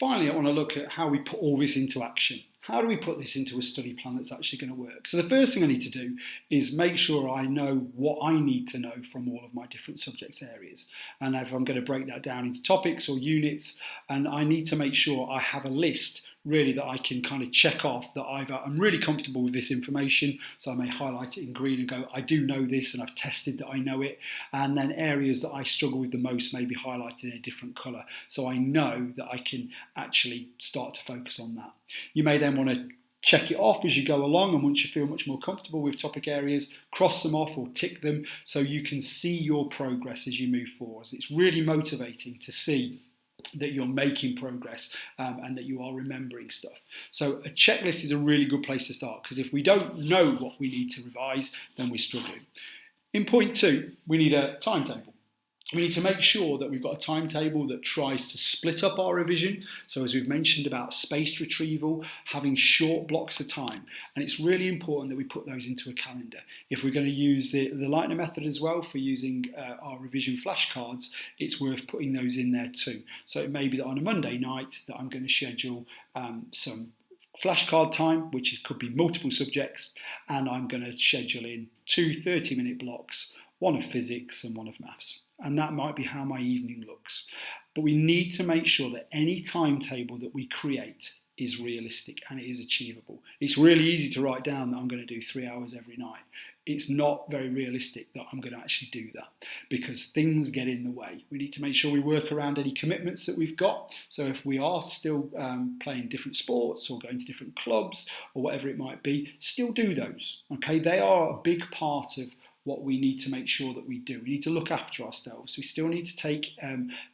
Finally, I want to look at how we put all this into action. How do we put this into a study plan that's actually going to work? So the first thing I need to do is make sure I know what I need to know from all of my different subjects areas. And if I'm going to break that down into topics or units, and I need to make sure I have a list really that I can kind of check off that I'm really comfortable with this information. So I may highlight it in green and go, I do know this and I've tested that I know it. And then areas that I struggle with the most may be highlighted in a different colour. So I know that I can actually start to focus on that. You may then want to check it off as you go along, and once you feel much more comfortable with topic areas, cross them off or tick them so you can see your progress as you move forward. It's really motivating to see that you're making progress and that you are remembering stuff. So a checklist is a really good place to start, because if we don't know what we need to revise, then we're struggling. In point 2, we need a timetable. We need to make sure that we've got a timetable that tries to split up our revision. So as we've mentioned about spaced retrieval, having short blocks of time. And it's really important that we put those into a calendar. If we're going to use the Lightner method as well for using our revision flashcards, it's worth putting those in there too. So it may be that on a Monday night that I'm going to schedule some flashcard time, which could be multiple subjects, and I'm going to schedule in 2 30-minute blocks, one of physics and one of maths. And that might be how my evening looks. But we need to make sure that any timetable that we create is realistic and it is achievable. It's really easy to write down that I'm going to do 3 hours every night. It's not very realistic that I'm going to actually do that, because things get in the way. We need to make sure we work around any commitments that we've got. So if we are still playing different sports or going to different clubs or whatever it might be, still do those. Okay, they are a big part of what we need to make sure that we do. We need to look after ourselves. We still need to take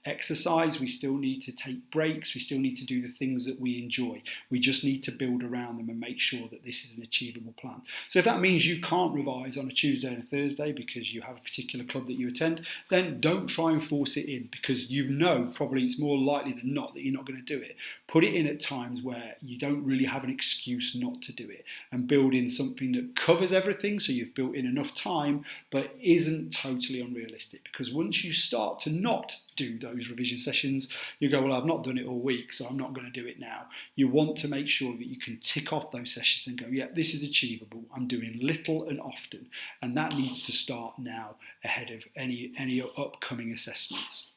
exercise. We still need to take breaks. We still need to do the things that we enjoy. We just need to build around them and make sure that this is an achievable plan. So if that means you can't revise on a Tuesday and a Thursday because you have a particular club that you attend, then don't try and force it in, because you know probably it's more likely than not that you're not going to do it. Put it in at times where you don't really have an excuse not to do it, and build in something that covers everything, so you've built in enough time but isn't totally unrealistic. Because once you start to not do those revision sessions, you go, well, I've not done it all week, so I'm not going to do it now. You want to make sure that you can tick off those sessions and go, yeah, this is achievable. I'm doing little and often. And that needs to start now ahead of any upcoming assessments.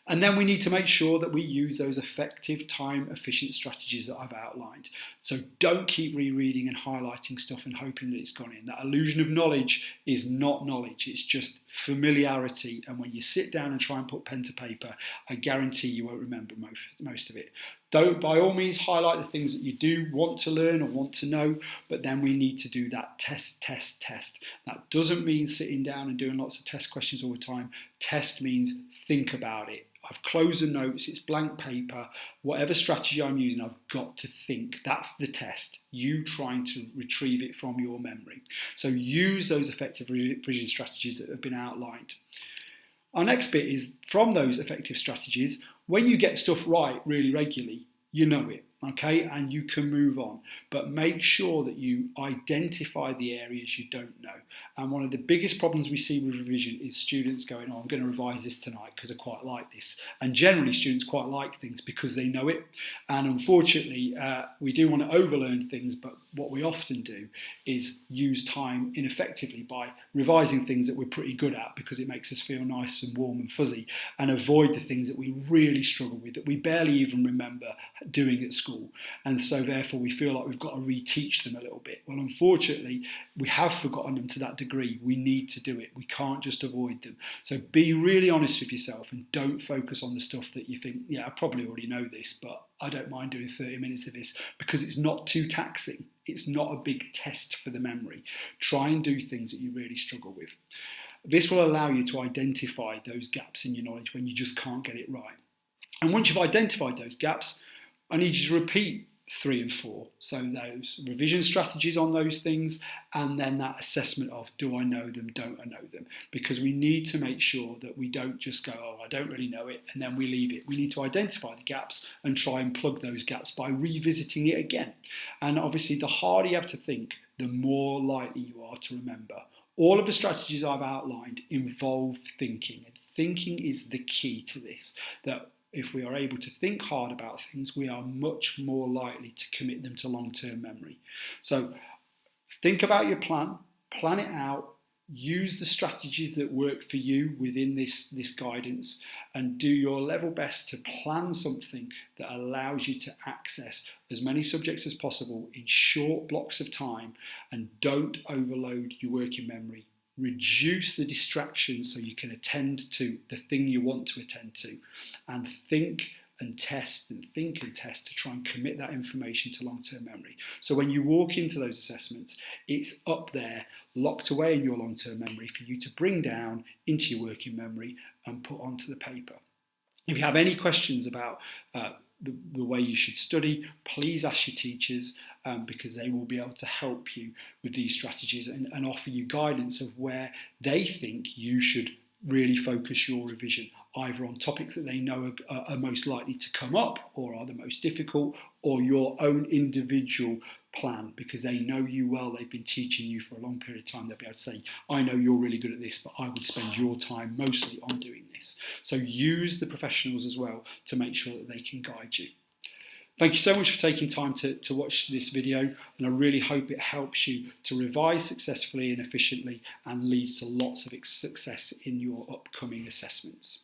And then we need to make sure that we use those effective, time-efficient strategies that I've outlined. So don't keep rereading and highlighting stuff and hoping that it's gone in. That illusion of knowledge is not knowledge. It's just familiarity. And when you sit down and try and put pen to paper, I guarantee you won't remember most of it. Don't, by all means, highlight the things that you do want to learn or want to know, but then we need to do that test. That doesn't mean sitting down and doing lots of test questions all the time. Test means think about it. I've closed the notes, it's blank paper, whatever strategy I'm using, I've got to think. That's the test, you trying to retrieve it from your memory. So use those effective revision strategies that have been outlined. Our next bit is, from those effective strategies, when you get stuff right really regularly, you know it. Okay, and you can move on, but make sure that you identify the areas you don't know. And one of the biggest problems we see with revision is students going, oh, I'm going to revise this tonight because I quite like this. And generally students quite like things because they know it. And unfortunately, we do want to overlearn things, but what we often do is use time ineffectively by revising things that we're pretty good at because it makes us feel nice and warm and fuzzy, and avoid the things that we really struggle with, that we barely even remember doing at school. And so therefore we feel like we've got to reteach them a little bit. Well, unfortunately, we have forgotten them to that degree. We need to do it. We can't just avoid them. So be really honest with yourself and don't focus on the stuff that you think, yeah, I probably already know this, but I don't mind doing 30 minutes of this, because it's not too taxing. It's not a big test for the memory. Try and do things that you really struggle with. This will allow you to identify those gaps in your knowledge when you just can't get it right. And once you've identified those gaps, I need you to repeat 3 and 4. So those revision strategies on those things, and then that assessment of, do I know them, don't I know them? Because we need to make sure that we don't just go, oh, I don't really know it, and then we leave it. We need to identify the gaps and try and plug those gaps by revisiting it again. And obviously, the harder you have to think, the more likely you are to remember. All of the strategies I've outlined involve thinking, and thinking is the key to this. That if we are able to think hard about things, we are much more likely to commit them to long-term memory. So think about your plan it out, use the strategies that work for you within this guidance, and do your level best to plan something that allows you to access as many subjects as possible in short blocks of time, and don't overload your working memory. Reduce the distractions so you can attend to the thing you want to attend to, and think and test to try and commit that information to long-term memory. So when you walk into those assessments, it's up there, locked away in your long-term memory for you to bring down into your working memory and put onto the paper. If you have any questions about the way you should study, please ask your teachers, because they will be able to help you with these strategies and offer you guidance of where they think you should really focus your revision, either on topics that they know are most likely to come up or are the most difficult, or your own individual plan, because they know you well, they've been teaching you for a long period of time. They'll be able to say, I know you're really good at this, but I would spend your time mostly on doing this. So use the professionals as well to make sure that they can guide you. Thank you so much for taking time to watch this video, and I really hope it helps you to revise successfully and efficiently and leads to lots of success in your upcoming assessments.